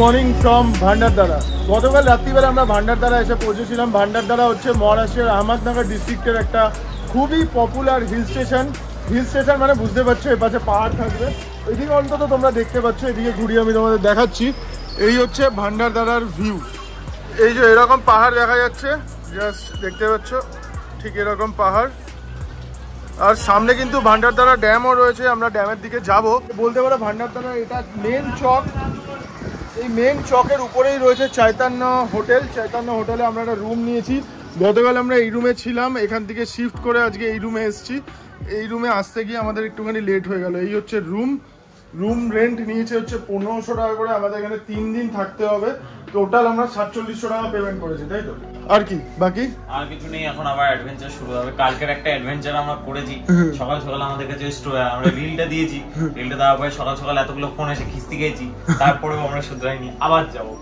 Morning from ভান্ডারদারা। গতকাল রাত্রিবেলা আমরা ভান্ডারদারা এসে পৌঁছেছিলাম। ভান্ডারদারা হচ্ছে মহারাষ্ট্রের আহমদনগর ডিস্ট্রিক্টের একটা খুবই পপুলার হিল স্টেশন। মানে বুঝতে পারছো, এর পাশে পাহাড় থাকবে। এদিকে অন্তত তোমরা দেখতে পাচ্ছ, এদিকে ঘুরিয়ে আমি তোমাদের দেখাচ্ছি। এই হচ্ছে ভান্ডারদারার ভিউ। এই যে এরকম পাহাড় দেখা যাচ্ছে, জাস্ট দেখতে পাচ্ছ, ঠিক এরকম পাহাড়। আর সামনে কিন্তু ভান্ডারদারা ড্যামও রয়েছে, আমরা ড্যামের দিকে যাব। বলতে পারো ভান্ডারদারা এটা মেন চক। এই মেন চকের উপরেই রয়েছে চৈতন্য হোটেল। চৈতন্য হোটেলে আমরা একটা রুম নিয়েছি। গতকাল আমরা এই রুমে ছিলাম, এখান থেকে শিফট করে আজকে এই রুমে এসেছি। এই রুমে আসতে গিয়ে আমাদের একটুখানি লেট হয়ে গেল। এই হচ্ছে রুম রেন্ট নিয়েছে হচ্ছে 1500 টাকা করে। আমাদের এখানে 3 দিন থাকতে হবে। টোটাল আমরা 4700 টাকা পেমেন্ট করেছি, তাই তো? আর কি বাকি আর কিছু নেই, এখন আবার অ্যাডভেঞ্চার শুরু হবে। কালকের একটা অ্যাডভেঞ্চার আমরা করেছি। সকাল সকাল আমাদের কাছে আমরা রিলটা দিয়েছি। রিলটা দেওয়ার পরে সকাল সকাল এতগুলো ফোন এসে খিস্তি গেছি, তারপরেও আমরা শুধরাইনি, আবার যাবো।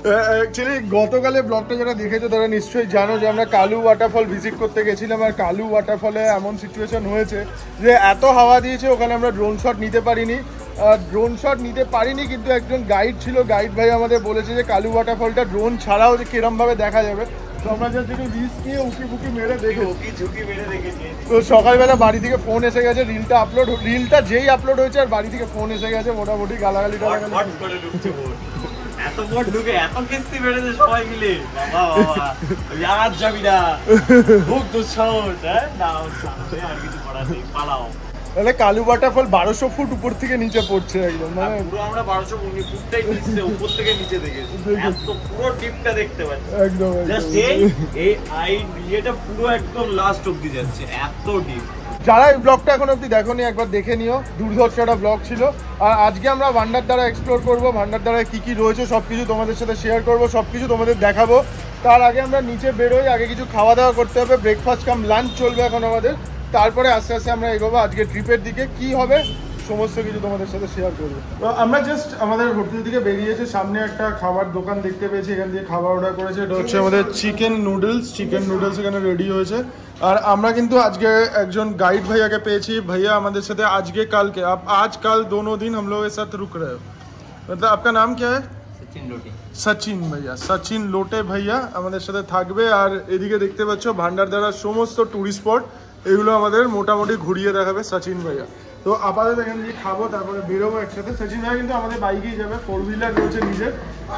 অ্যাকচুয়ালি গতকালের ব্লগটা যারা দেখেছো তারা নিশ্চয়ই জানো যে আমরা কালু ওয়াটারফল ভিজিট করতে গেছিলাম। আর কালু ওয়াটারফলে এমন সিচুয়েশন হয়েছে যে এত হাওয়া দিয়েছে, ওখানে আমরা ড্রোন শট নিতে পারিনি। কিন্তু একজন গাইড ছিল, গাইড ভাই আমাদের বলেছে যে কালু ওয়াটারফলটা ড্রোন ছাড়াও যে কিরমভাবে দেখা যাবে। তো আমরা জাস্ট একটু রিস্ক নিয়ে উঁকি মেরে দেখেছি। তো সকালবেলা বাড়ি থেকে ফোন এসে গেছে, রিলটা যেই আপলোড হয়েছে আর বাড়ি থেকে ফোন এসে গেছে, মোটামুটি গালাগালি এত বড় ঢুকে এত কিস্তি বেড়েছে সবাই মিলে, আর যাবি না, খুব দুঃসাহস। আর কিছু করার নেই, পালাও। তাহলে কালু ওয়াটারফল 1200 ফুট উপর থেকে নিচে পড়ছে একদম, মানে পুরো আমরা 1200 ফুটটাই নিচে, উপর থেকে নিচে দেখেছি। এত পুরো ডিপটা দেখতে পাচ্ছি একদম। জাস্ট এই এটা পুরো একদম লাস্ট অবধি যাচ্ছে, এত ডিপ। যারা এই ব্লগটা এখন অবধি দেখোনি একবার দেখে নিও, দুর্ধর্ষ একটা ব্লগ ছিল। আর আজকে আমরা ভান্ডারদারা এক্সপ্লোর করবো, ভান্ডারদারায় কী কী রয়েছে সব কিছু তোমাদের সাথে শেয়ার করবো, সব কিছু তোমাদের দেখাবো। তার আগে আমরা নিচে বেরোই, আগে কিছু খাওয়া দাওয়া করতে হবে। ব্রেকফাস্ট কাম লাঞ্চ চলবে এখন আমাদের। তারপরে আস্তে আস্তে আমরা এগোবো আজকে ট্রিপের দিকে। কি হবে সমস্ত কিছু তোমাদের সাথে শেয়ার করবো। তো আমরা জাস্ট আমাদের হোটেল থেকে বেরিয়েছি, সামনে একটা খাবার দোকান দেখতে পেয়েছি, এখান দিয়ে খাবার অর্ডার করেছে। এটা হচ্ছে আমাদের চিকেন নুডলস এখানে রেডি হয়েছে। আর আমরা কিন্তু আজকে একজন গাইড भैया পেয়েছি। भैया আমাদের সাথে আজকে কালকে आज कल दोनों दिन हम लोग के साथ रुक रहे हो। मतलब आपका नाम क्या है? सचिन लोटे भैया আমাদের সাথে থাকবে। আর এদিকে দেখতে পাচ্ছ ভান্ডারদারার সমস্ত টুরিস্ট স্পট, এগুলো আমাদের মোটামুটি ঘুরিয়ে দেখাবে সচিন ভাইয়া। তো আপাতত এখান দিয়ে খাবো, তারপরে বেরোবো একসাথে। সচিন ভাইয়া কিন্তু আমাদের বাইকেই যাবে, 4 হুইলার রয়েছে নিজের,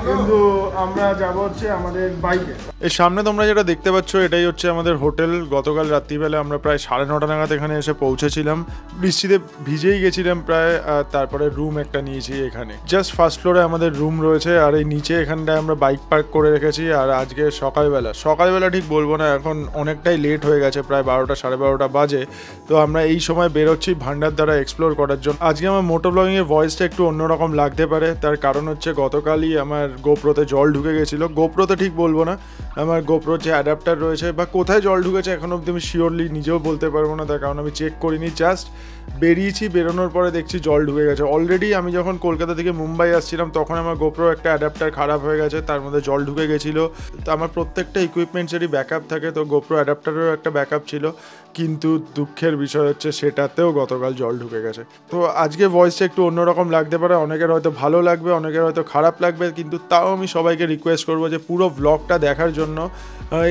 কিন্তু আমরা যাবো হচ্ছে আমাদের বাইকে। এর সামনে তোমরা যেটা দেখতে পাচ্ছ এটাই হচ্ছে আমাদের হোটেল। গতকাল রাত্রিবেলা আমরা প্রায় 9:30 নাগাদ এখানে এসে পৌঁছেছিলাম। বৃষ্টিতে ভিজেই গেছিলাম প্রায়। তারপরে রুম একটা নিয়েছি এখানে, জাস্ট ফার্স্ট ফ্লোরে আমাদের রুম রয়েছে। আর এই নিচে এখানটায় আমরা বাইক পার্ক করে রেখেছি। আর আজকে সকালবেলা ঠিক বলবো না, এখন অনেকটাই লেট হয়ে গেছে, প্রায় 12টা 12:30 বাজে। তো আমরা এই সময় বেরোচ্ছি ভান্ডারদারা এক্সপ্লোর করার জন্য। আজকে আমার মোটো ব্লগিংয়ের ভয়েসটা একটু অন্যরকম লাগতে পারে, তার কারণ হচ্ছে গতকালই আমার গোপ্রোতে জল ঢুকে গেছিলো। গোপ্রোতে ঠিক বলবো না, আমার গোপ্রোর যে অ্যাডাপ্টার রয়েছে বা কোথায় জল ঢুকেছে এখন অব্দি আমি শিওরলি নিজেও বলতে পারবো না, তার কারণ আমি চেক করিনি। জাস্ট বেরিয়েছি, বেরোনোর পরে দেখছি জল ঢুকে গেছে। অলরেডি আমি যখন কলকাতা থেকে মুম্বাই আসছিলাম তখন আমার গোপ্রো একটা অ্যাডাপ্টার খারাপ হয়ে গেছে, তার মধ্যে জল ঢুকে গেছিলো। তো আমার প্রত্যেকটা ইকুইপমেন্টসেরই ব্যাকআপ থাকে, তো গোপ্রো অ্যাডাপ্টারেরও একটা ব্যাকআপ ছিল। কিন্তু দুঃখের বিষয় হচ্ছে সেটাতেও গতকাল জল ঢুকে গেছে। তো আজকে ভয়েসটা একটু অন্যরকম লাগতে পারে, অনেকের হয়তো ভালো লাগবে, অনেকের হয়তো খারাপ লাগবে, কিন্তু তাও আমি সবাইকে রিকোয়েস্ট করবো যে পুরো ব্লগটা দেখার জন্য।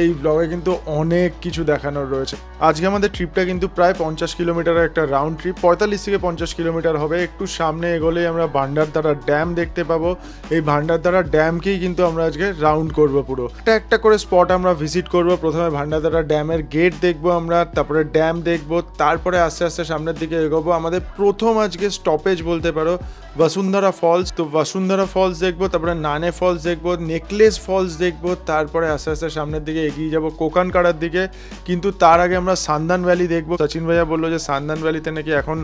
এই ব্লগে কিন্তু অনেক কিছু দেখানোর রয়েছে। আজকে আমাদের ট্রিপটা কিন্তু প্রায় 50 কিলোমিটারের একটা রাউন্ড ট্রিপ, 45 থেকে 50 কিলোমিটার হবে। একটু সামনে এগোলেই আমরা ভান্ডারদারা ড্যাম দেখতে পাবো। এই ভান্ডারদারা ড্যামকেই কিন্তু আমরা আজকে রাউন্ড করবো পুরো। একটা করে স্পট আমরা ভিজিট করবো। প্রথমে ভান্ডারদারা ড্যামের গেট দেখবো আমরা, তারপরে ড্যাম দেখবো, তারপরে আস্তে আস্তে সামনের দিকে এগোবো। আমাদের প্রথম আজকে স্টপেজ বলতে পারো বসুন্ধরা ফলস। তো বসুন্ধরা ফলস দেখবো, তারপরে নানে ফলস দেখবো, নেকলেস ফলস দেখবো, তারপরে আস্তে আস্তে সামনের দিকে এগিয়ে যাবো কোকানকাড়ার দিকে। কিন্তু তার আগে আমরা সান্দান ভ্যালি দেখবো। সচিন ভাইয়া বললো যে সান্দান ভ্যালিতে নাকি এখন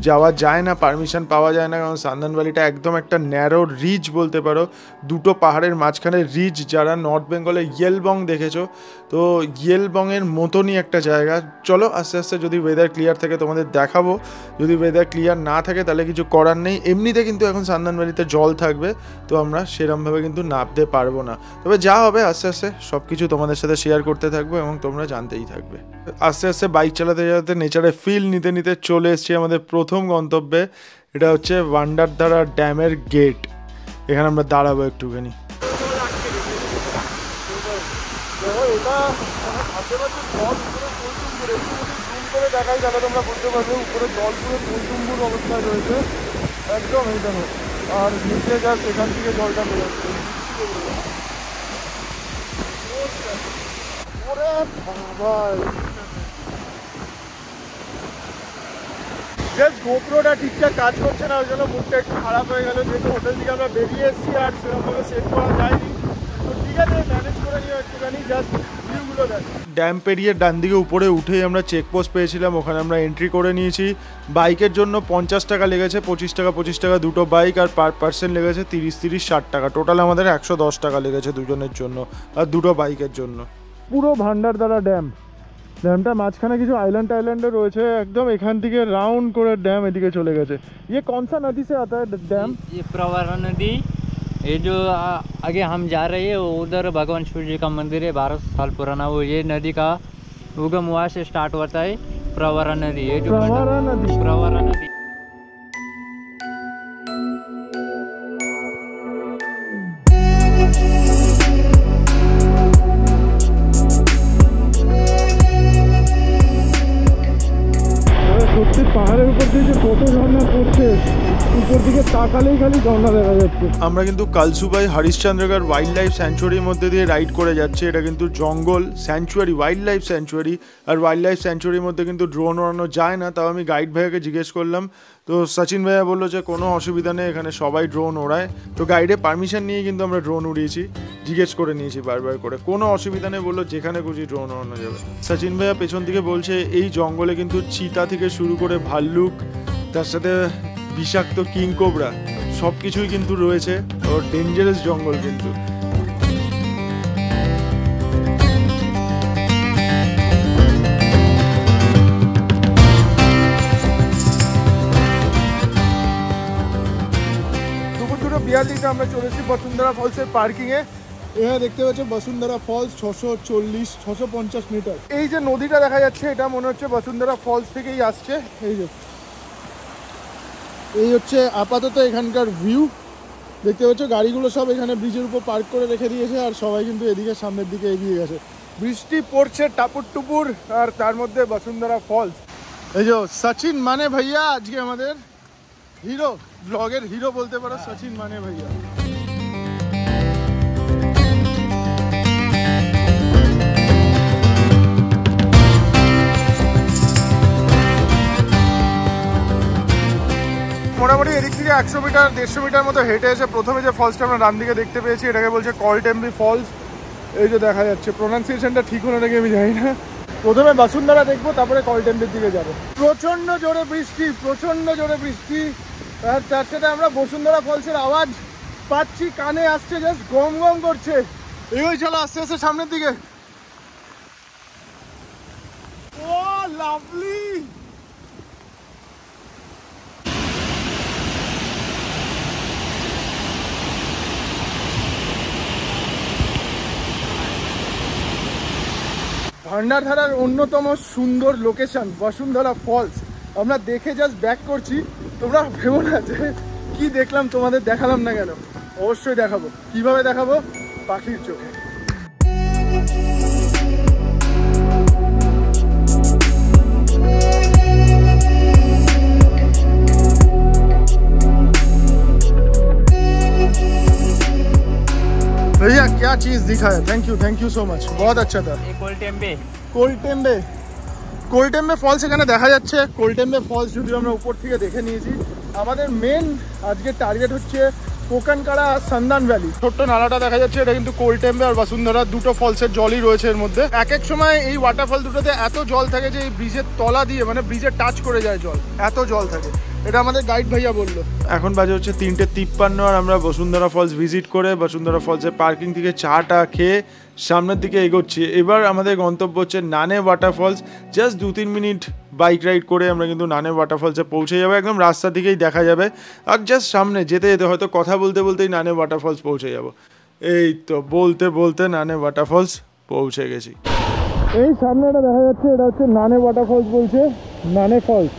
যাওয়া যায় না, পারমিশন পাওয়া যায় না, কারণ সান্দান ভ্যালিটা একদম একটা ন্যারো রিজ বলতে পারো, দুটো পাহাড়ের মাঝখানে রিজ। যারা নর্থ বেঙ্গলে ইয়েলবং দেখেছো, তো ইয়েলবংয়ের মতনই একটা জায়গা। চলো আস্তে আস্তে যদি ওয়েদার ক্লিয়ার থাকে তোমাদের দেখাবো, যদি ওয়েদার ক্লিয়ার না থাকে তাহলে কিছু করার নেই। এমনিতে কিন্তু এখন সান্দান ভ্যালিতে জল থাকবে, তো আমরা সেরমভাবে কিন্তু নামতে পারবো না। তবে যা হবে আস্তে আস্তে সব কিছু তোমাদের সাথে শেয়ার করতে থাকবো এবং তোমরা জানতেই থাকবে। আস্তে আস্তে বাইক চালাতে চালাতে নেচারের ফিল নিতে নিতে চলে এসেছি আমাদের প্রথম গন্তব্যে। এটা হচ্ছে ভান্ডারদারা ড্যামের গেট। এখানে আমরা দাঁড়াবো একটুখানি। দেখাই যাবে তোমরা বুঝতে পারবে, উপরে জল পুরো টুলটুম্বুর অবস্থায় রয়েছে একদম এই দেখো, আর নিচে যা সেখান থেকে জলটা বেরোচ্ছে। জাস্ট গোপ্রোটা ঠিকঠাক কাজ করছে না, ওই জন্য মুডটা একটু খারাপ হয়ে গেল, যেহেতু হোটেল থেকে আমরা বেরিয়ে এসেছি আর সেরকমভাবে সেট করা যায়নি। তো ঠিক আছে, ম্যানেজ করে নিও একটুখানি, জাস্ট ভিউগুলো দেখ। ড্যাম পেরিয়ে ডান দিকে উপরে উঠেই আমরা চেকপোস্ট পেয়েছিলাম, ওখানে আমরা এন্ট্রি করে নিয়েছি। বাইকের জন্য 50 টাকা লেগেছে, 25 টাকা দুটো বাইক, আর পার পার্সন লেগেছে 30-60 টাকা। টোটাল আমাদের 110 টাকা লেগেছে দুজনের জন্য আর দুটো বাইকের জন্য। পুরো ভান্ডারদারা ড্যাম, ড্যামটা মাঝখানে কিছু আইল্যান্ডে রয়েছে, একদম এখান থেকে রাউন্ড করে ড্যাম এদিকে চলে গেছে। ये कौन सा नदी से आता है डैम? ये प्रवरा नदी, ये जो आगे हम जा रहे हैं उधर भगवान शिव जी का मंदिर है, 12 साल पुराना। वो ये नदी का उगम वहाँ से स्टार्ट होता है, प्रवरा नदी। ये जो प्रवरा नदी পাহাড়ের উপর দিয়ে যে কত ঝর্ণা পড়ছে, উপর দিকে তাকালেই খালি ঝর্ণা দেখা যাচ্ছে। আমরা কিন্তু কালসুবাই হরিশ্চন্দ্রগড় ওয়াইল্ড লাইফ স্যাংচুয়ারির মধ্যে দিয়ে রাইড করে যাচ্ছি। এটা কিন্তু জঙ্গল স্যাংচুয়ারি, ওয়াইল্ড লাইফ স্যাংচুয়ারি। আর ওয়াইল্ড লাইফ স্যাংচুয়ারির মধ্যে কিন্তু ড্রোন ওড়ানো যায় না, তাও আমি গাইড ভাইয়াকে জিজ্ঞেস করলাম, তো সচিন ভাইয়া বললো যে কোনো অসুবিধা নেই, এখানে সবাই ড্রোন ওড়ায়। তো গাইডে পারমিশন নিয়ে কিন্তু আমরা ড্রোন উড়িয়েছি, জিজ্ঞেস করে নিয়েছি বারবার করে, কোনো অসুবিধা নেই, বললো যেখানে খুশি ড্রোন ওড়ানো যাবে। সচিন ভাইয়া পেছন থেকে বলছে এই জঙ্গলে কিন্তু চিতা থেকে শুরু করে ভাল্লুক, তার সাথে বিষাক্ত কিং কোবরা সব কিছুই কিন্তু রয়েছে, ও ডেঞ্জারাস জঙ্গল কিন্তু। দুপুর 2:42 আমরা চলেছি বসুন্ধরা ফলসের পার্কিংয়ে। এখানে দেখতে পাচ্ছ বসুন্ধরা ফলস, 650 মিটার। এই যে নদীটা দেখা যাচ্ছে এটা মনে হচ্ছে বসুন্ধরা ফলস থেকেই আসছে। এই হচ্ছে আপাতত এখানকার ভিউ। দেখতে পাচ্ছ গাড়িগুলো সব এখানে ব্রিজের উপর পার্ক করে রেখে দিয়েছে, আর সবাই কিন্তু এদিকে সামনের দিকে এগিয়ে গেছে। বৃষ্টি পড়ছে টাপুর টুপুর, আর তার মধ্যে বসুন্ধরা ফলস। এই যে সচিন মানে ভাইয়া আজকে আমাদের হিরো, ব্লগের হিরো বলতে পারো সচিন মানে ভাইয়া। মোটামুটি এদিক থেকে 100 মিটার 150 মিটার মতো হেঁটে এসে প্রথমে যে ফলসটা আমরা ডান দিকে দেখতে পেয়েছি এটাকে বলছে কলটেম্বি ফলস। এই যে দেখা যাচ্ছে, প্রোনাউন্সিয়েশনটা ঠিক হলো নাকি আমি জানি না। প্রথমে বসুন্ধরা দেখবো, তারপরে কলটেম্বির দিকে যাবো। প্রচন্ড জোরে বৃষ্টি, আর তার সাথে আমরা বসুন্ধরা ফলসের আওয়াজ পাচ্ছি, কানে আসছে, জাস্ট গম গম করছে। এই চলো আস্তে আস্তে সামনের দিকে। ও লাভলি, ভান্ডারধারার অন্যতম সুন্দর লোকেশন বসুন্ধরা ফলস। আমরা দেখে জাস্ট ব্যাক করছি, তোমরা ভেবো না যে কি দেখলাম তোমাদের দেখালাম না কেন, অবশ্যই দেখাবো। কিভাবে দেখাবো? পাখির চোখে। भैया क्या चीज दिखाया, थैंक यू सो मच, बहुत अच्छा था। কোলটেম্বে ফলস এখানে দেখা যাচ্ছে। কোলটেম্বে ফলস যদিও আমরা উপর থেকে দেখে নিয়েছি, আমাদের মেন আজকের টার্গেট হচ্ছে কোকানকাড়া আর সন্দান ভ্যালি। ছোট্ট নালাটা দেখা যাচ্ছে, এটা কিন্তু কোলটেম্বে আর বসুন্ধরা দুটো ফলসের জলই রয়েছে এর মধ্যে। এক এক সময় এই ওয়াটারফল দুটোতে এত জল থাকে যে এই ব্রিজের তলা দিয়ে, মানে ব্রিজের টাচ করে যায় জল, এত জল থাকে। এটা আমাদের গাইড ভাইয়া বললো। এখন বাজে হচ্ছে 3:53, আর আমরা বসুন্ধরা ফলস ভিজিট করে বসুন্ধরা ফলসের পার্কিং থেকে চাটা খেয়ে সামনের দিকে এগোচ্ছি। এবার আমাদের গন্তব্য হচ্ছে নানে waterfalls. Just 2-3 minute bike ride করে আমরা কিন্তু নানে ওয়াটারফলসে পৌঁছে যাবো, একদম রাস্তা দিকেই দেখা যাবে। আর জাস্ট সামনে যেতে যেতে হয়তো কথা বলতে বলতেই নানে ওয়াটারফলস পৌঁছে যাবো। এই তো বলতে বলতে নানে ওয়াটারফলস পৌঁছে গেছি। এই সামনে এটা দেখা যাচ্ছে, এটা হচ্ছে নানে ওয়াটারফলস বলছে, নানে ফলস,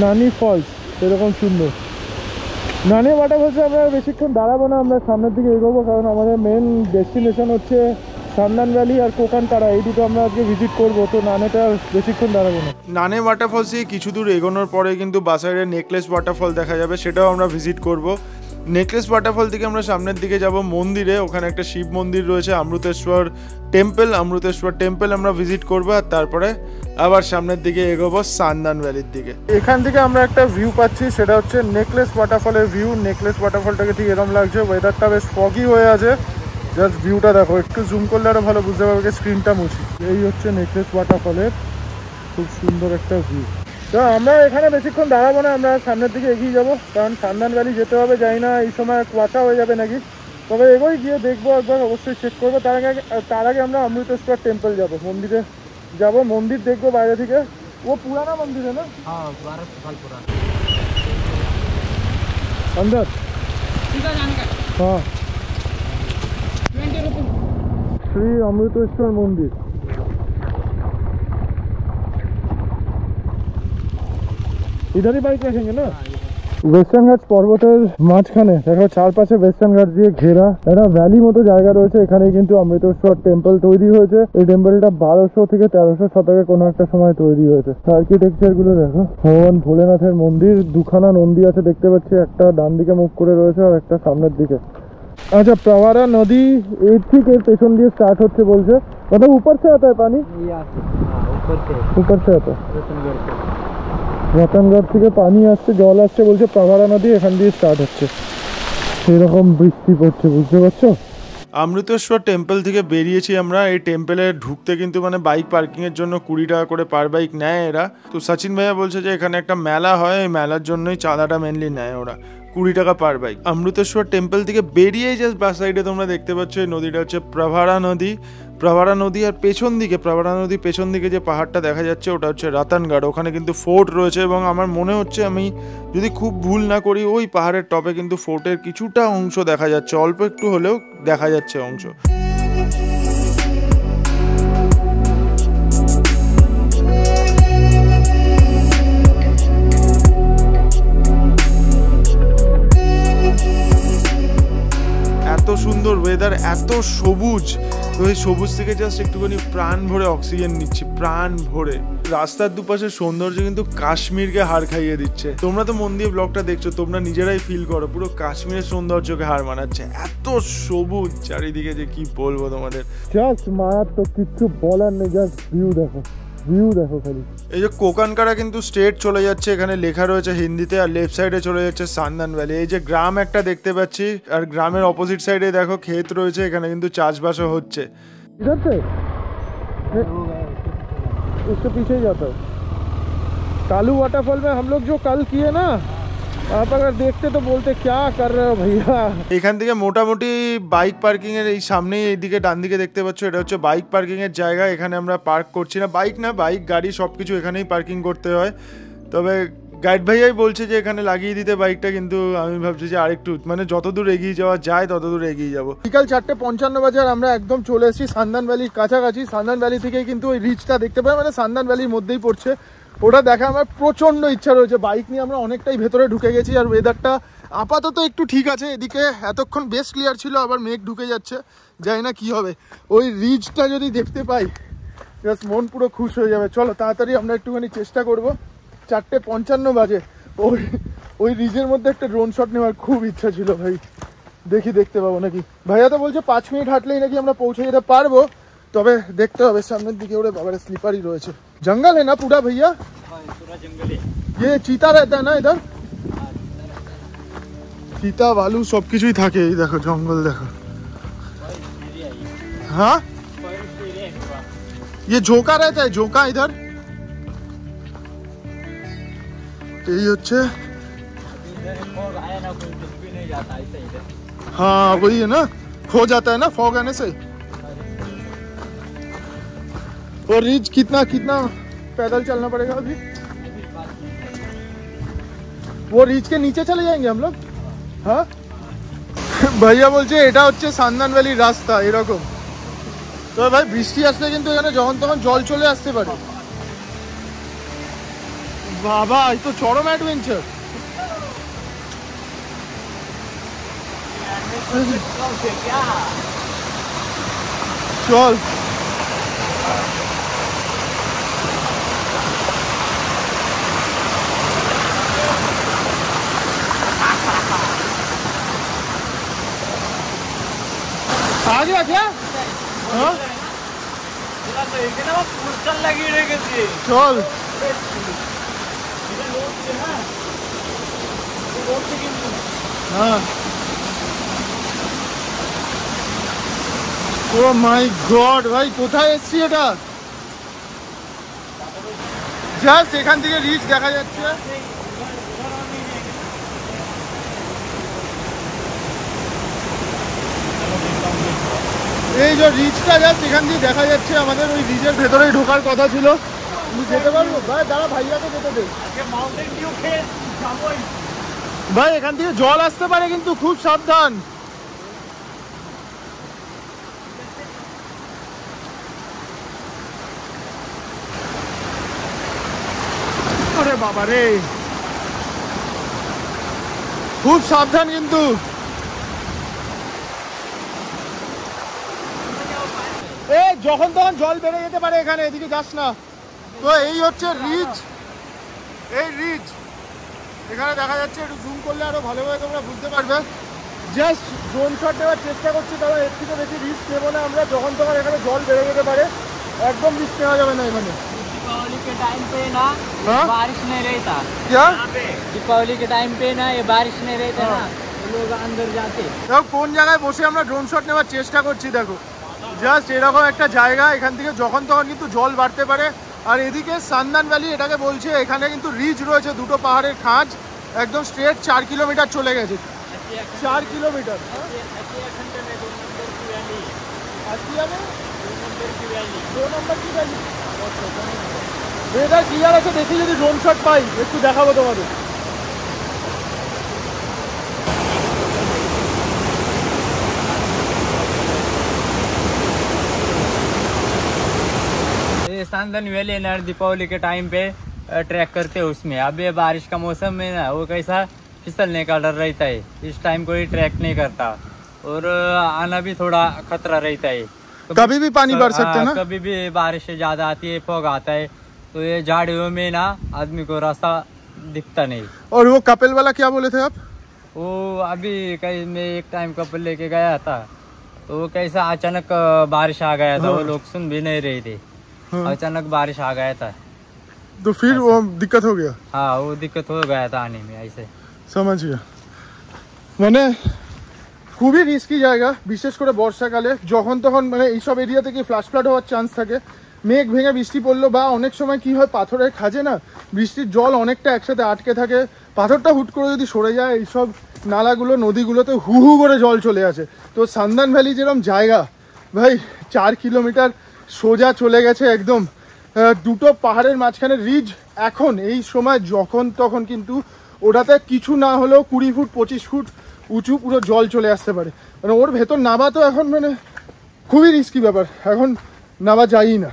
নানি ফলস, এরকম সুন্দর। নানে ওয়াটারফলসে আমরা বেশিক্ষণ দাঁড়াবো না, আমরা সামনের দিকে এগোবো, কারণ আমাদের মেন ডেস্টিনেশন হচ্ছে সান্দান ভ্যালি আর কোকানকাড়া, এই দুটো আমরা আজকে ভিজিট করবো। তো নানেটা বেশিক্ষণ দাঁড়াবো না। নানে ওয়াটারফলস দিয়ে কিছু দূর এগোনোর পরে কিন্তু বাসাইডের নেকলেস ওয়াটারফল দেখা যাবে, সেটাও আমরা ভিজিট করব। নেকলেস ওয়াটারফল থেকে আমরা সামনের দিকে যাব মন্দিরে, ওখানে একটা শিব মন্দির রয়েছে, অমৃতেশ্বর টেম্পল আমরা ভিজিট করবো। আর তারপরে আবার সামনের দিকে এগোবো সান্দান ভ্যালির দিকে। এখান থেকে আমরা একটা ভিউ পাচ্ছি, সেটা হচ্ছে নেকলেস ওয়াটারফলের ভিউ। নেকলেস ওয়াটারফলটাকে ঠিক এরকম লাগছে, ওয়েদারটা বেশ ফগি হয়ে আছে। জাস্ট ভিউটা দেখো, একটু জুম করলে আরো ভালো বুঝতে পারবে, স্ক্রিনটা মুছি। এই হচ্ছে নেকলেস ওয়াটারফলের খুব সুন্দর একটা ভিউ। তো আমরা এখানে বেশিক্ষণ দাঁড়াবো না, আমরা সামনের দিকে এগিয়ে যাবো, কারণ সান্দান ভ্যালি যেতে হবে। জানি না এই সময় কুয়াশা হয়ে যাবে নাকি, তবে এগোই গিয়ে দেখবো, একবার অবশ্যই চেক করবো। তার আগে আমরা অমৃতেশ্বর টেম্পল যাবো, মন্দিরে যাবো, মন্দির দেখবো বাইরে থেকে। ও পুরানা মন্দির है ना? हाँ 12 साल पुराना। अंदर सीधा जाने का? हाँ 20 रुपये। श्री अमृतेश्वर मंदिर। इधर ही बाइक रखेंगे ना? ওয়েস্টার্ন ঘাট পর্বতের মাঝখানে দেখো চারপাশে ওয়েস্টার্ন ঘাট দিয়ে ঘেরা একটা ভ্যালি মতো জায়গা রয়েছে। এখানে কিন্তু অমৃতেশ্বর টেম্পল তৈরি হয়েছে। এই টেম্পলটা 1200 থেকে 1300 শতকে কোনো একটা সময় তৈরি হয়েছে। আর্কিটেকচার গুলো দেখো, ভগবান ভোলেনাথের মন্দির, দুখানা নন্দী আছে দেখতে পাচ্ছি, একটা ডান দিকে মুখ করে রয়েছে আর একটা সামনের দিকে। আচ্ছা, প্রওয়ারা নদী এর ঠিক এর পেছন দিয়ে স্টার্ট হচ্ছে বলছে, मतलब ऊपर से आता है पानी? ऊपर से आता है, রতনগড় থেকে পানি আসছে, জল আসছে বলছে, প্রভারা নদী এখান দিয়ে স্টার্ট হচ্ছে। সেরকম বৃষ্টি পড়ছে, বুঝতে পারছো। অমৃতেশ্বর টেম্পল থেকে বেরিয়েছি আমরা। এই টেম্পলে ঢুকতে কিন্তু মানে বাইক পার্কিংয়ের জন্য 20 টাকা করে পার বাইক নেয় এরা। তো সচিন ভাইয়া বলছে যে এখানে একটা মেলা হয়, এই মেলার জন্যই চাঁদাটা মেনলি নেয় ওরা, 20 টাকা পার বাইক। অমৃতেশ্বর টেম্পল থেকে বেরিয়েই জাস্ট বাস সাইডে তোমরা দেখতে পাচ্ছ এই নদীটা হচ্ছে প্রভারা নদী। আর পেছন দিকে যে পাহাড়টা দেখা যাচ্ছে ওটা হচ্ছে রতনগড়। ওখানে কিন্তু ফোর্ট রয়েছে এবং আমার মনে হচ্ছে, আমি যদি খুব ভুল না করি, ওই পাহাড়ের টপে কিন্তু ফোর্টের কিছুটা অংশ দেখা যাচ্ছে, অল্প একটু হলেও দেখা যাচ্ছে অংশ। এত সুন্দর ওয়েদার, এত সবুজ, তো এই সবুজ থেকে জাস্ট একটুখানি প্রাণ ভরে অক্সিজেন নিচ্ছি, প্রাণ ভরে। রাস্তার দুপাশের সৌন্দর্য কিন্তু কাশ্মীরকে হার খাইয়ে দিচ্ছে। তোমরা তো মন দিয়ে ব্লগটা দেখছো, তোমরা নিজেরাই ফিল করো, পুরো কাশ্মীরের সৌন্দর্যকে হার মানাচ্ছে। এত সবুজ চারিদিকে যে কি বলবো তোমাদের, জাস্ট মারাত্মক, কিচ্ছু বলার নেই। জাস্ট ভিউ দেখো খালি। এই যে কোকানকাড়া কিন্তু স্ট্রেট চলে যাচ্ছে, এখানে লেখা রয়েছে হিন্দিতে, আর লেফট সাইডে চলে যাচ্ছে সান্দান ভ্যালি। এই যে গ্রাম একটা দেখতে পাচ্ছি, আর গ্রামের অপোজিট সাইডে দেখো ক্ষেত রয়েছে, এখানে কিন্তু চাষবাসও হচ্ছে। उसके पीछे ही जाता है कालू वाटरफॉल में हम लोग जो कल किए ना, आप अगर देखते तो बोलते क्या कर रहे हो भैया। এখান থেকে মোটামুটি বাইক পার্কিং এর এই সামনে এইদিকে ডান দিকে দেখতে পাচ্ছ, এটা হচ্ছে বাইক পার্কিং এর জায়গা। এখানে আমরা পার্ক করছি না, বাইক গাড়ি সবকিছু এখানেই পার্কিং করতে হয়। তবে গাইড ভাইয়াই বলছে যে এখানে লাগিয়ে দিতে বাইকটা, কিন্তু আমি ভাবছি যে আরেকটু মানে যতদূর এগিয়ে যাওয়া যায় ততদূর এগিয়ে যাবো। বিকাল 4:55 বাজে আর আমরা একদম চলে এসেছি সান্দান ভ্যালির কাছাকাছি। সান্দান ভ্যালি থেকে কিন্তু ওই রিচটা দেখতে পাই, মানে সান্দান ভ্যালির মধ্যেই পড়ছে। ওটা দেখা আমার প্রচন্ড ইচ্ছা রয়েছে। বাইক নিয়ে আমরা অনেকটাই ভেতরে ঢুকে গেছি, আর ওয়েদারটা আপাতত একটু ঠিক আছে। এদিকে এতক্ষণ বেশ ক্লিয়ার ছিল, আবার মেঘ ঢুকে যাচ্ছে, জানি না কি হবে। ওই রিচটা যদি দেখতে পাই জাস্ট মন পুরো খুশ হয়ে যাবে। চলো তাড়াতাড়ি আমরা একটুখানি চেষ্টা করবো। 4:55 বাজে। ওই রিজের মধ্যে একটা ড্রোন শট নেওয়ার খুব ইচ্ছা ছিল ভাই, দেখি দেখতে পাবো নাকি। ভাইয়া তো বলছে 5 মিনিট হাঁটলেই নাকি আমরা পৌঁছে যেতে পারবো, তবে দেখতে হবে। সামনের দিকে ওরে বাবার স্লিপারই রয়েছে। জঙ্গল है ना पूरा भैया? पूरा जंगल है। ये चीता रहता है ना इधर? चीता भालू सब কিছুই থাকে। এই দেখো জঙ্গল দেখো। हाँ ये झोंका रहता है, झोंका इधर। यही হচ্ছে, हाँ वही है ना, खो जाता है ना फॉग आने से। और रिच कितना पैदल चलना पड़ेगा अभी? वो रिच के नीचे चले जाएंगे हम लोग। हाँ ভাইয়া বলছে এটা হচ্ছে সান্দান ভ্যালির রাস্তা এরকম। তো ভাই বৃষ্টি আসলে কিন্তু এখানে যখন তখন জল চলে আসতে পারে। বাবা এই তো চরম অ্যাডভেঞ্চার। চল आ गया क्या? हाँ? चल हाँ ও মাই গড ভাই কোথায় এসছি এটা? জাস্ট এখান থেকে রিচ দেখা যাচ্ছে। এই যে রিচটা জাস্ট এখান দিয়ে দেখা যাচ্ছে। আমাদের ওই রিচের ভেতরেই ঢোকার কথা ছিল, তুমি যেতে পারবো ভাই? দাঁড়া ভাইয়াকে যেতে দে ভাই, এখান থেকে জল আসতে পারে কিন্তু খুব সাবধান। আরে বাবা রে, খুব সাবধান কিন্তু। এই যখন তখন জল বেড়ে যেতে পারে এখানে, এদিকে যাস না। তো এই হচ্ছে রিচ, এই রিচ এখানে দেখা যাচ্ছে। একটু জুম করলে আরো ভালোভাবে তোমরা বুঝতে পারবে। জাস্ট ড্রোন শট নেওয়ার চেষ্টা করছি, কারণ এর থেকে বেশি রিস্ক নেবো না আমরা। যখন তখন এখানে জল বেড়ে যেতে পারে, একদম রিস্ক নেওয়া যাবে না এখানে। दीपावली के टाइम पे ना बारिश नहीं रहता। क्या दीपावली के टाइम पे ना ये बारिश नहीं रहता ना, लोग अंदर जाते। দেখো কোন জায়গায় বসে আমরা ড্রোন শট নেওয়ার চেষ্টা করছি। দেখো জাস্ট এরকম একটা জায়গা, এখান থেকে যখন তখন কিন্তু জল বাড়তে পারে। আর এদিকে সান্দান ভ্যালি এটাকে বলছে, এখানে কিন্তু রিজ রয়েছে, দুটো পাহাড়ের খাঁজ, একদম স্ট্রেট 4 কিলোমিটার চলে গেছে। 4 কিলোমিটার ওয়েদার ক্লিয়ার আছে, দেখি যদি ড্রোন শট পাই একটু দেখাবো তোমাদের। सांदन वैली नर दीपावली के टाइम पे ट्रैक करते हैं उसमें। अब ये बारिश का मौसम में ना वो कैसा फिसलने का डर रहता है, इस टाइम कोई ट्रैक नहीं करता और आना भी थोड़ा खतरा रहता है। कभी भी पानी बढ़ सकता है ना, कभी भी बारिश ज्यादा आती है, फॉग आता है, तो ये झाड़ियों में ना आदमी को रास्ता दिखता नहीं। और वो कपिल वाला क्या बोले थे आप? वो अभी कहीं मैं एक टाइम कपल लेके गया था, तो वो कैसा अचानक बारिश आ गया था, वो लोग सुन भी नहीं रहे थे। अचानक बारिश आ गया था, तो फिर वो दिक्कत हो गया। हाँ वो दिक्कत हो गया था आने में। ऐसे समझ गया। মানে খুবই রিস্কি জায়গা, বিশেষ করে বর্ষাকালে। যখন তখন মানে এইসব এরিয়া থেকে ফ্লাশ ফ্লাড হওয়ার চান্স থাকে। মেঘ ভেঙে বৃষ্টি পড়লো, বা অনেক সময় কি হয় পাথরের খাজে না বৃষ্টির জল অনেকটা একসাথে আটকে থাকে, পাথরটা হুট করে যদি সরে যায় এইসব নালাগুলো নদীগুলোতে হু হু করে জল চলে আসে। তো সান্দান ভ্যালি যেরকম জায়গা ভাই, 4 কিলোমিটার সোজা চলে গেছে একদম দুটো পাহাড়ের মাঝখানে রিজ। এখন এই সময় যখন তখন কিন্তু ওটাতে কিছু না হলেও 20 ফুট 25 ফুট উঁচু পুরো জল চলে আসতে পারে। মানে ওর ভেতর নামা তো এখন মানে খুবই রিস্কি ব্যাপার, এখন নামা যায়ই না।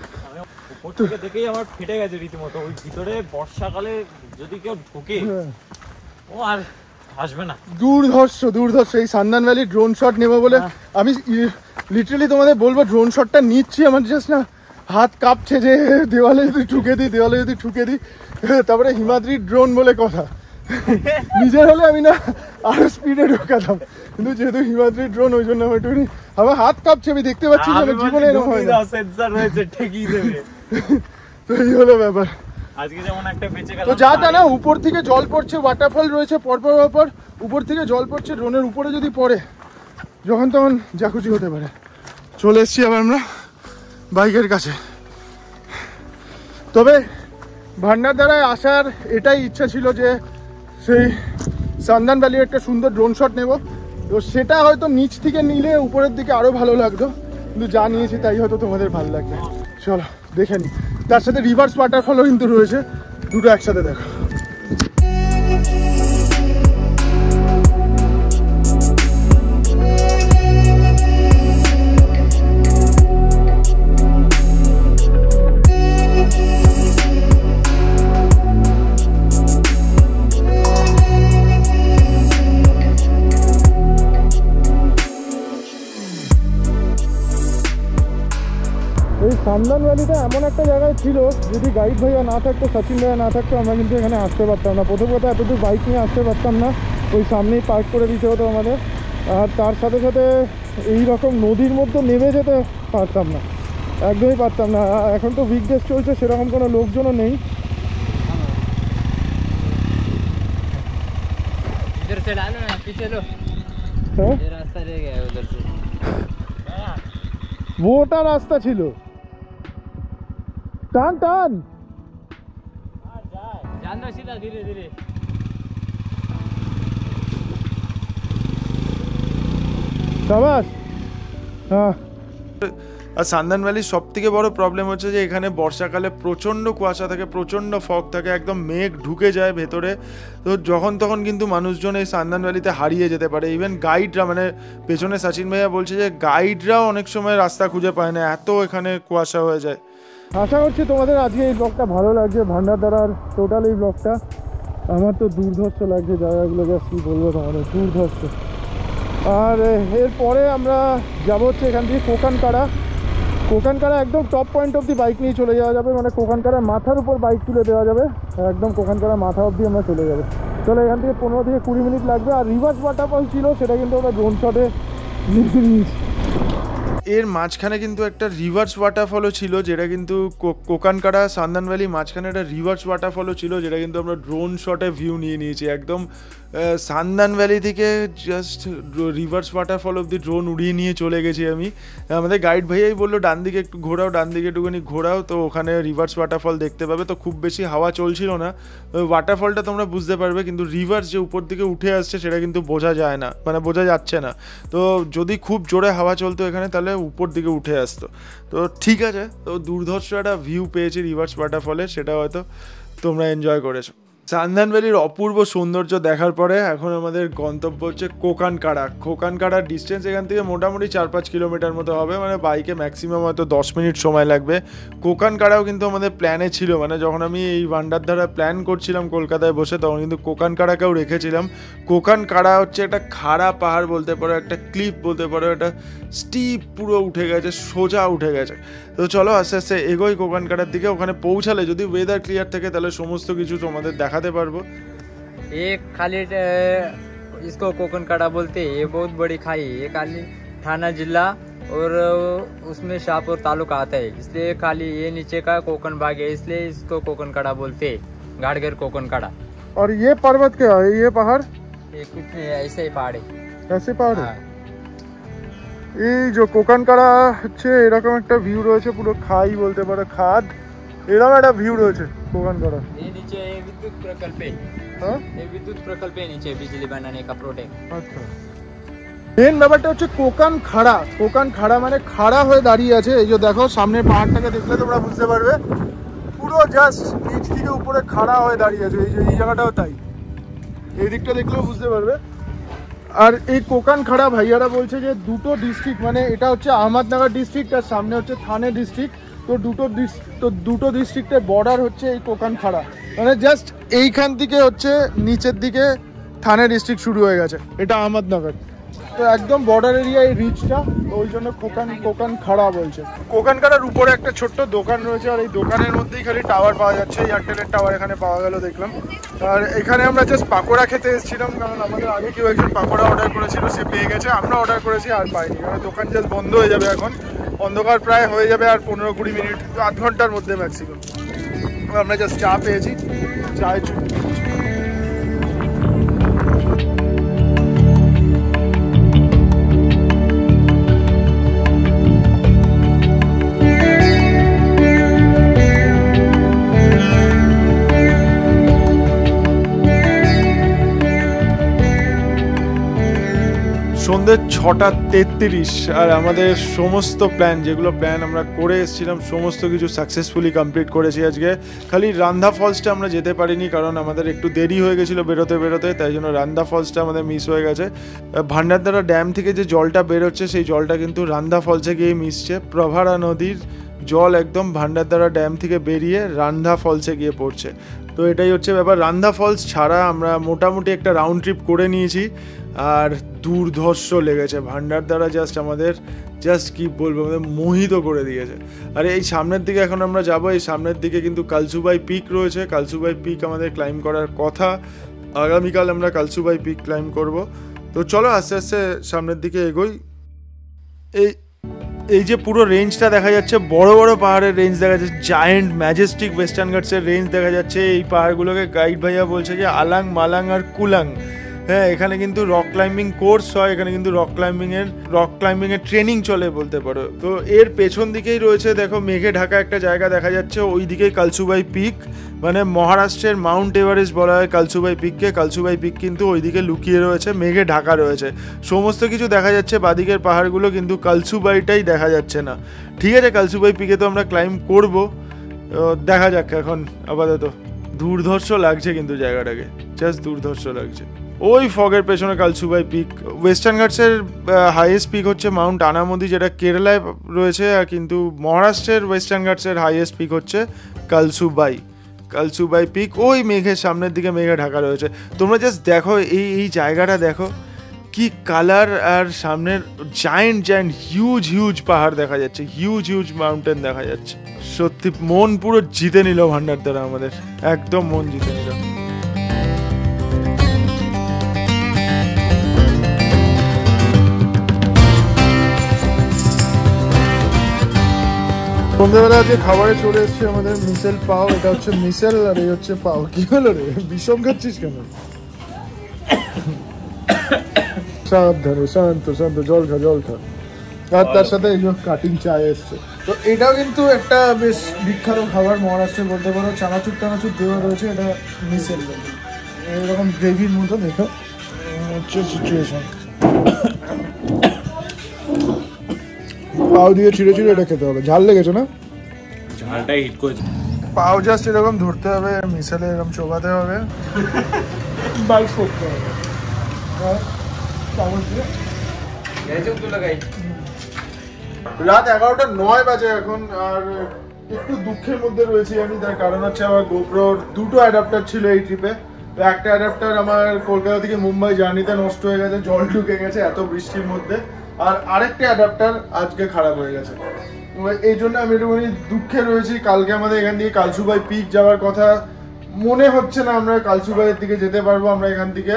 উপর থেকে দেখেই আমার ফেটে গেছে রীতিমতো। ওই ভিতরে বর্ষাকালে যদি কেউ ঢোকে ও আর আসবে না। দুর্ধর্ষ এই সান্দান ভ্যালি ড্রোন শট নেবো বলে আমি লিটারালি তোমাদের বলবো, ড্রোন শটটা নিচ্ছি, আমার জাস্ট না হাত কাঁপছে যে দেওয়ালে যদি ঠুকে দিই। তারপরে হিমাদ্রি ড্রোন বলে কথা, নিজের হলে আমি না আরো স্পিডে ঢোকাতাম, কিন্তু যেহেতু হিমাদ্রি ড্রোন ওই জন্য আমার হাত কাঁপছে। আমি দেখতে পাচ্ছি যে আমার জীবনে এরকম হয় না। সেন্সর রয়েছে, ঠিকই দেবে। তো এই হলো ব্যাপার। আজকে যেমন একটা বেঁচে গেল। তো যা না উপর থেকে জল পড়ছে, ওয়াটারফল রয়েছে পরপর উপর থেকে জল পড়ছে, ড্রোনের উপরে যদি পড়ে যখন তখন যা খুশি হতে পারে। চলে এসছি আবার আমরা বাইকের কাছে। তবে ভান্ডারদারায় আসার এটাই ইচ্ছা ছিল যে সেই সান্দান ভ্যালির একটা সুন্দর ড্রোন শট নেব। তো সেটা হয়তো নিচ থেকে নিলে উপরের দিকে আরও ভালো লাগতো, কিন্তু যা নিয়েছি তাই হয়তো তোমাদের ভালো লাগবে। চলো দেখে নিই। তার সাথে রিভার্স ওয়াটারফলও কিন্তু রয়েছে, দুটো একসাথে দেখো। এই সান্দান ভ্যালিটা এমন একটা জায়গায় ছিল, যদি গাইড ভাইয়া না থাকতো, সচিন ভাইয়া না থাকতো, আমরা কিন্তু এখানে আসতে পারতাম না। প্রথম কথা এতদূর বাইক নিয়ে আসতে পারতাম না, ওই সামনেই পার্ক করে দিতে হতো আমাদের। আর তার সাথে সাথে এই রকম নদীর মধ্যে নেমে যেতে পারতাম না, একদমই পারতাম না। এখন তো উইকডেজ চলছে, সেরকম কোনো লোকজনও নেই। इधर से डालो ना, पीछे लो, হ্যাঁ, ये रास्ता रह गया है उधर से। ওটা রাস্তা ছিল, টান টান। जान दो सीधा, धीरे धीरे। সাবাস। হ্যাঁ, আর সান্দান ভ্যালির সব থেকে বড় প্রবলেম হচ্ছে যে এখানে বর্ষাকালে প্রচণ্ড কুয়াশা থাকে, প্রচণ্ড ফগ থাকে, একদম মেঘ ঢুকে যায় ভেতরে। তো যখন তখন কিন্তু মানুষজন এই সান্দান ভ্যালিতে হারিয়ে যেতে পারে। ইভেন গাইডরা, মানে পেছনে সচিন ভাইয়া বলছে যে গাইডরাও অনেক সময় রাস্তা খুঁজে পায় না, এত এখানে কুয়াশা হয়ে যায়। আশা করছি তোমাদের আজকে এই ব্লগটা ভালো লাগছে, ভান্ডারদারার টোটাল এই ব্লগটা। আমার তো দুর্ধর্ষ লাগছে জায়গাগুলো, জাস্ট কী বলবো তোমাদের, দুর্ধর্ষ। আর এরপরে আমরা যাবো হচ্ছে এখান থেকে কোকানকাড়া। কোকানকাড়া একদম টপ পয়েন্ট অবধি বাইক নিয়ে চলে যাওয়া যাবে, মানে কোকানকাড়ার মাথার উপর বাইক তুলে দেওয়া যাবে, একদম কোকানকাড়া মাথা অবধি আমরা চলে যাবো। চলো, এখান থেকে 15 থেকে 20 মিনিট লাগবে। আর রিভার্স ওয়াটারফল ছিল, সেটা কিন্তু আমরা ড্রোন শটে নিয়েছি। এর মাঝখানে কিন্তু একটা রিভার্স ওয়াটারফলও ছিল, যেটা কিন্তু কোকানকাড়া সান্দান ভ্যালি মাঝখানে একটা রিভার্স ওয়াটারফলও ছিল, যেটা কিন্তু আমরা ড্রোন শটে ভিউ নিয়ে নিয়েছি। একদম সান্দান ভ্যালি থেকে জাস্ট রিভার্স ওয়াটারফল অব্দি ড্রোন উড়িয়ে নিয়ে চলে গেছি আমি। আমাদের গাইড ভাইয়াই বললো ডান দিকে একটু ঘোরাও, ডান দিকে একটুখানি ঘোরাও, তো ওখানে রিভার্স ওয়াটারফল দেখতে পাবে। তো খুব বেশি হাওয়া চলছিল না, ওয়াটারফলটা তোমরা বুঝতে পারবে, কিন্তু রিভার্স যে উপর দিকে উঠে আসছে সেটা কিন্তু বোঝা যায় না, মানে বোঝা যাচ্ছে না। তো যদি খুব জোরে হাওয়া চলতো এখানে, তাহলে উপর দিকে উঠে আসতো। তো ঠিক আছে, তো দুর্ধর্ষ একটা ভিউ পেয়েছি রিভার্স ওয়াটারফলে, সেটা হয়তো তোমরা এনজয় করেছো। সান্দান ভ্যালির অপূর্ব সৌন্দর্য দেখার পরে এখন আমাদের গন্তব্য হচ্ছে কোকানকাড়া। কোকানকাড়ার ডিস্টেন্স এখান থেকে মোটামুটি 4-5 কিলোমিটার মতো হবে, মানে বাইকে ম্যাক্সিমাম হয়তো 10 মিনিট সময় লাগবে। কোকানকাড়াও কিন্তু আমাদের প্ল্যানে ছিল, মানে যখন আমি এই ভান্ডারধারা প্ল্যান করছিলাম কলকাতায় বসে, তখন কিন্তু কোকানকাড়াকেও রেখেছিলাম। কোকানকাড়া হচ্ছে একটা খাড়া পাহাড় বলতে পারো, একটা ক্লিফ বলতে পারো, একটা স্টিপ পুরো উঠে গেছে, সোজা উঠে গেছে। তো চলো আস্তে আস্তে এগোই কোকানকাড়ার দিকে। ওখানে পৌঁছালে যদি ওয়েদার ক্লিয়ার থাকে তাহলে সমস্ত কিছু তোমাদের দেখাতে পারবো। एक खाली इसको कोकनकाड़ा बोलते हैं, ये बहुत बड़ी खाई है, ये खाली थाना जिला और उसमें शाहपुर तालुका आता है, इसलिए खाली ये नीचे का कोकन भाग है, इसलिए इसको कोकनकाड़ा बोलते हैं, घाटघर कोकनकाड़ा। और ये पर्वत क्या है, ये पहाड़ ये कुछ नहीं है, ऐसे ही पहाड़ है। ऐसे पहाड़ है? हाँ। এই যে কোকানকাড়া হচ্ছে এরকম একটা ভিউ রয়েছে, পুরো খাই বলতে পারো, খাদ, এরকম একটা ভিউ রয়েছে কোকানকাড়া। ये नीचे विद्युत प्रकल्प है, হ্যাঁ, ये विद्युत प्रकल्प है नीचे बिजली बनाने का प्रोजेक्ट। আচ্ছা। মেন ব্যাপারটা হচ্ছে কোকানখাড়া। কোকানখাড়া মানে খাড়া হয়ে দাঁড়িয়ে আছে। এই যে দেখো, সামনে পাহাড়টাকে দেখলে তোমরা বুঝতে পারবে, পুরো জাস্ট নিচ থেকে উপরে খাড়া হয়ে দাঁড়িয়ে আছে। এই যে এই জায়গাটাও তাই, এই দিকটা দেখলেও বুঝতে পারবে। আর এই কোকানখাড়া ভাইয়ারা বলছে যে দুটো ডিস্ট্রিক্ট, মানে এটা হচ্ছে আহমদনগর ডিস্ট্রিক্ট আর সামনে হচ্ছে থানে ডিস্ট্রিক্ট, তো দুটো ডিস্ট্রিক্টের বর্ডার হচ্ছে এই কোকানখাড়া। মানে জাস্ট এইখান থেকে হচ্ছে নিচের দিকে থানে ডিস্ট্রিক্ট শুরু হয়ে গেছে, এটা আহমদনগর। তো একদম বর্ডার এরিয়া এই রিচটা, ওই জন্য কোকানখাড়া বলছে। কোকানখাড়ার উপরে একটা ছোট্ট দোকান রয়েছে, আর এই দোকানের মধ্যেই খালি টাওয়ার পাওয়া যাচ্ছে। এয়ারটেলের টাওয়ার এখানে পাওয়া গেল দেখলাম। আর এখানে আমরা জাস্ট পাকোড়া খেতে এসেছিলাম, কারণ আমাদের আগে কেউ একজন পাকোড়া অর্ডার করেছিল, সে পেয়ে গেছে। আমরা অর্ডার করেছি আর পাইনি, কারণ দোকান জাস্ট বন্ধ হয়ে যাবে এখন। অন্ধকার প্রায় হয়ে যাবে আর 15-20 মিনিট, আধ ঘন্টার মধ্যে ম্যাক্সিমাম। আমরা জাস্ট চা পেয়েছি, চায় চুক্তি। সন্ধ্যে 6:33, আর আমাদের সমস্ত প্ল্যান, যেগুলো প্ল্যান আমরা করে এসেছিলাম, সমস্ত কিছু সাকসেসফুলি কমপ্লিট করেছি আজকে। খালি রান্ধা ফলসটা আমরা যেতে পারিনি, কারণ আমাদের একটু দেরি হয়ে গেছিলো বেরোতে, তাই জন্য রান্ধা ফলসটা আমাদের মিস হয়ে গেছে। ভান্ডারদারা ড্যাম থেকে যে জলটা বেরোচ্ছে, সেই জলটা কিন্তু রান্ধা ফলসে গিয়ে মিশছে। প্রভারা নদীর জল একদম ভান্ডারদারা ড্যাম থেকে বেরিয়ে রান্ধা ফলসে গিয়ে পড়ছে। তো এটাই হচ্ছে ব্যাপার। রান্ধা ফলস ছাড়া আমরা মোটামুটি একটা রাউন্ড ট্রিপ করে নিয়েছি আর দুর্ধর্ষ লেগেছে। ভান্ডারদারা আমাদের কি বলবো, আমাদের মোহিত করে দিয়েছে। আর এই সামনের দিকে এখন আমরা যাবো, এই সামনের দিকে কিন্তু কালসুবাই পিক রয়েছে। কালসুবাই পিক আমাদের ক্লাইম্ব করার কথা, আগামীকাল আমরা কালসুবাই পিক ক্লাইম্ব করব। তো চলো আস্তে আস্তে সামনের দিকে এগোই। এই যে পুরো রেঞ্জটা দেখা যাচ্ছে, বড় বড় পাহাড়ের রেঞ্জ দেখা যাচ্ছে, জায়েন্ট ম্যাজেস্টিক ওয়েস্টার্ন ঘাটসের রেঞ্জ দেখা যাচ্ছে। এই পাহাড়গুলোকে গাইড ভাইয়া বলছে যে আলাং, মালাং আর কুলাং। হ্যাঁ, এখানে কিন্তু রক ক্লাইম্বিং কোর্স হয়, এখানে কিন্তু রক ক্লাইম্বিংয়ের ট্রেনিং চলে বলতে পারো। তো এর পেছন দিকেই রয়েছে দেখো মেঘে ঢাকা একটা জায়গা দেখা যাচ্ছে, ওই দিকেই কালসুবাই পিক, মানে মহারাষ্ট্রের মাউন্ট এভারেস্ট বলা হয় কালসুবাই পিককে। কালসুবাই পিক কিন্তু ওইদিকে লুকিয়ে রয়েছে, মেঘে ঢাকা রয়েছে, সমস্ত কিছু দেখা যাচ্ছে বাদিকের পাহাড়গুলো, কিন্তু কালসুবাইটাই দেখা যাচ্ছে না। ঠিক আছে, কালসুবাই পিকে তো আমরা ক্লাইম্ব করব, দেখা যাক। এখন আপাতত দুর্ধর্ষ লাগছে কিন্তু জায়গাটাকে, জাস্ট দুর্ধর্ষ লাগছে। ওই ফগের পেছনে কালসুবাই পিক। ওয়েস্টার্ন ঘাটসের হাইয়েস্ট পিক হচ্ছে মাউন্ট আনামদি, যেটা কেরালায় রয়েছে, আর কিন্তু মহারাষ্ট্রের ওয়েস্টার্ন ঘাটসের হাইয়েস্ট পিক হচ্ছে কালসুবাই পিক। ওই মেঘের সামনের দিকে মেঘে ঢাকা রয়েছে। তোমরা জাস্ট দেখো এই জায়গাটা দেখো, কি কালার, আর সামনের জায়েন্ট হিউজ পাহাড় দেখা যাচ্ছে, হিউজ মাউন্টেন দেখা যাচ্ছে। সত্যি মন পুরো জিতে নিল ভান্ডারদারা আমাদের, একদম মন জিতে নিল। সন্ধ্যেবেলা আজকে খাবারে চলে এসছে আমাদের মিসেল পাও। এটা হচ্ছে মিসেল আর এই হচ্ছে পাও। কি হলো রে, বিষম খাচ্ছিস কেন? সাবধানে, শান্ত, জল খা। আর তার সাথে এই কাটিং চায় এসছে। তো এটাও কিন্তু একটা বেশ বিখ্যাত খাবার মহারাষ্ট্রে বলতে পারো। চানাচুর দেওয়া রয়েছে, এটা মিসেল এরকম গ্রেভির মতো। দেখো হচ্ছে সিচুয়েশন। পাও দিয়ে ছিঁড়ে এটা খেতে হবে। ঝাল লেগেছে না? ঝালটাই হিট করেছে। পাও জাস্ট এরকম ধরতে হবে, মিশালে এরকম চোবাতে হবে, বাইট করতে হবে। রাত 11:09 বাজে এখন। আর একটু দুঃখের মধ্যে রয়েছি আমি, তার কারণ হচ্ছে আমার গোপ্রোর দুটো অ্যাডাপ্টার ছিল এই ট্রিপে। একটা অ্যাডাপ্টার আমার কলকাতা থেকে মুম্বাই জার্নিতে নষ্ট হয়ে গেছে, জল ঢুকে গেছে এত বৃষ্টির মধ্যে। আর আরেকটা অ্যাডাপ্টার আজকে খারাপ হয়ে গেছে। এই জন্য আমি একটুখানি দুঃখে রয়েছি। কালকে আমাদের এখান থেকে কালসুবাই পিক যাওয়ার কথা, মনে হচ্ছে না আমরা কালসুবাইয়ের দিকে যেতে পারবো। আমরা এখান থেকে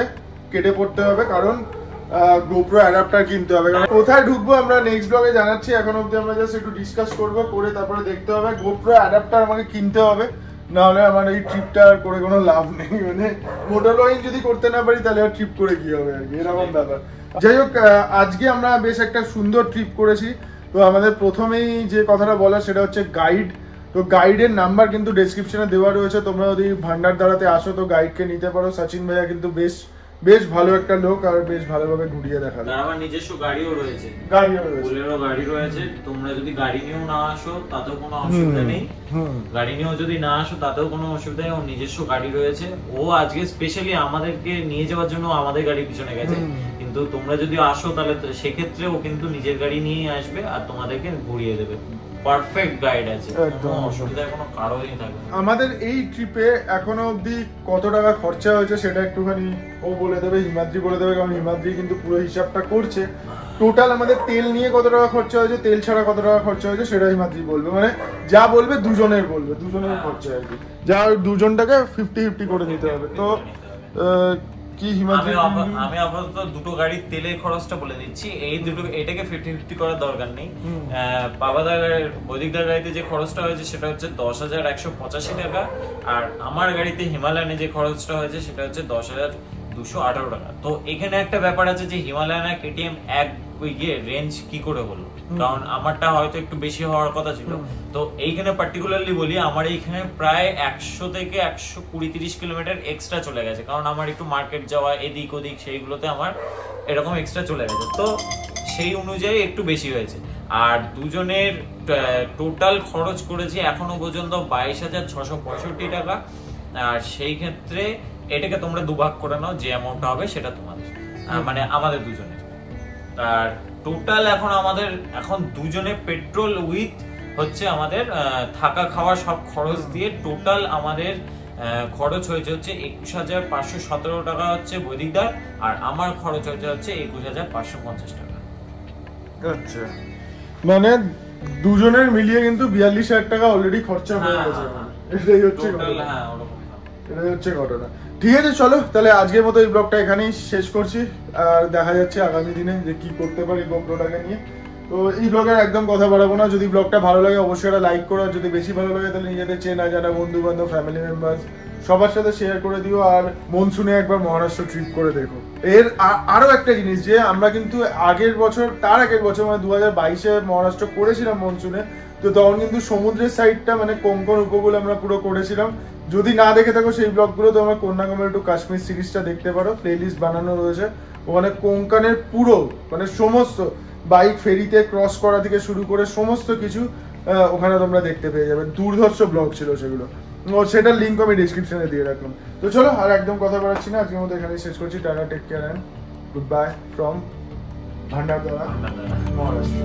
কেটে পড়তে হবে, কারণ গোপ্রো অ্যাডাপ্টার কিনতে হবে। কারণ কোথায় ঢুকবো আমরা নেক্সট ব্লগে জানাচ্ছি। এখন অবধি আমরা জাস্ট একটু ডিসকাস করবো, করে তারপরে দেখতে হবে। গোপ্রো অ্যাডাপ্টার আমাকে কিনতে হবে, নাহলে আমার এই ট্রিপটা করে কোনো লাভ নেই। মানে মোটরওয়াইং যদি করতে না পারি তাহলে আর ট্রিপ করে কি হবে আর কি, এরকম ব্যাপার। যাই হোক, আজকে আমরা বেশ একটা সুন্দর ট্রিপ করেছি। তো আমাদের প্রথমেই যে কথাটা বলা সেটা হচ্ছে গাইড। তো গাইডের নাম্বার কিন্তু ডেসক্রিপশনে দেওয়া রয়েছে। তোমরা যদি ভান্ডারদারাতে আসো তো গাইডকে নিতে পারো। সচিন ভাইয়া কিন্তু বেশ ভালো একটা লোক, আর বেশ ভালোভাবে ঘুরিয়ে দেখাবে। আমার নিজস্ব গাড়িও রয়েছে, বোলেরো গাড়ি রয়েছে। তোমরা যদি গাড়ি নিয়েও না আসো তাতেও কোনো অসুবিধা নেই। গাড়ি নিয়েও যদি না আসো তাতেও কোনো অসুবিধা নেই, ওর নিজস্ব গাড়ি রয়েছে। ও আজকে স্পেশালি আমাদেরকে নিয়ে যাওয়ার জন্য আমাদের গাড়ির পিছনে গেছে। কিন্তু তোমরা যদি আসো তাহলে সেক্ষেত্রে ও কিন্তু নিজের গাড়ি নিয়ে আসবে আর তোমাদেরকে ঘুরিয়ে দেবে। পারফেক্ট গাইড আছে, কোনো অসুবিধার কোনো কারণই থাকবে না। আমাদের এই ট্রিপে এখনো অবধি কত টাকা খরচা হয়েছে সেটা একটুখানি ও বলে দেবে, হিমাদ্রি বলে দেবে, কারণ হিমাদ্রি কিন্তু পুরো হিসাবটা করছে। টোটাল আমাদের তেল নিয়ে কত টাকা খরচা হয়েছে, তেল ছাড়া কত টাকা খরচা হয়েছে সেটা হিমাদ্রি বলবে। মানে যা বলবে দুজনের খরচা আর কি, যা দুজনটাকে 50-50 করে নিতে হবে। তো কি হিমাদ্রি, আমি আপাতত দুটো গাড়ির তেলের খরচটা বলে দিচ্ছি। এটাকে 50-50 করার দরকার নেই। বাবাদার বৈদিকদার গাড়িতে যে খরচটা হয়েছে সেটা হচ্ছে 10,185 টাকা, আর আমার গাড়িতে হিমালয়ানে যে খরচটা হয়েছে সেটা হচ্ছে 10,218 টাকা। তো এখানে একটা ব্যাপার আছে যে হিমালয়ান আর কেটিএম এক রেঞ্জ কি করে হলো, কারণ আমারটা হয়তো একটু বেশি হওয়ার কথা ছিল। তো এইখানে পার্টিকুলারলি বলি, আমার এইখানে প্রায় 100 থেকে 120-30 কিলোমিটার এক্সট্রা চলে গেছে, কারণ আমার একটু মার্কেট যাওয়া এদিক ওদিক সেইগুলোতে আমার এরকম এক্সট্রা চলে গেছে। তো সেই অনুযায়ী একটু বেশি হয়েছে। আর দুজনের টোটাল খরচ করেছি এখনো পর্যন্ত 22,665 টাকা। আর সেই ক্ষেত্রে এটাকে তোমরা দুভাগ করে নাও, যে অ্যামাউন্টটা হবে সেটা তোমাদের, মানে আমাদের দুজনের। আর টোটাল এখন দুজনে পেট্রোল উইথ হচ্ছে আমাদের থাকা খাওয়া সব খরচ দিয়ে টোটাল আমাদের খরচ হয়েছে হচ্ছে 21,517 টাকা হচ্ছে বৈদিকদার, আর আমার খরচ হয়েছে হচ্ছে 21,550 টাকা। আচ্ছা, মানে দুজনের মিলিয়ে কিন্তু 42,000 টাকা অলরেডি খরচা হয়ে গেছে। এটাই হচ্ছে ঘটনা। এটাই হচ্ছে ঘটনা। ঠিক আছে, চলো তাহলে আজকের মতো এই ব্লগটা এখানেই শেষ করছি, আর দেখা যাচ্ছে আগামী দিনে যে কি করতে পারি GoProটাকে নিয়ে। তো এই ব্লগের একদম কথা বাড়াবো না, যদি ব্লগটা ভালো লাগে অবশ্যই একটা লাইক করো, আর যদি বেশি ভালো লাগে তাহলে নিজেদের চেনা জানা বন্ধু বান্ধব ফ্যামিলি মেম্বার্স সবার সাথে শেয়ার করে দিও, আর মনসুনে একবার মহারাষ্ট্র ট্রিপ করে দেখো। এর আরো একটা জিনিস, যে আমরা কিন্তু আগের বছর তার আগের বছর মানে 2022-এ মহারাষ্ট্র করেছিলাম মনসুনে, তো তখন কিন্তু সমুদ্রের সাইডটা মানে কোঙ্কণ উপকূল আমরা পুরো করেছিলাম। যদি না দেখে থাকো সেই ব্লগগুলো, তো আমরা কন্যাকুমারী টু কাশ্মীর সিরিজটা দেখতে পারো, প্লেলিস্ট বানানো রয়েছে ওখানে। কোঙ্কণের পুরো মানে সমস্ত বাইক ফেরিতে ক্রস করা থেকে শুরু করে সমস্ত কিছু ওখানে তোমরা দেখতে পেয়ে যাবে। দুর্ধর্ষ ব্লগ ছিল সেগুলো, সেটার লিঙ্ক আমি ডিসক্রিপশনে দিয়ে রাখলাম। তো চলো আর একদম কথা বলাচ্ছি না, আজকের মতো এখানে শেষ করছি। Tata, take care and goodbye from Bhandardara Maharashtra.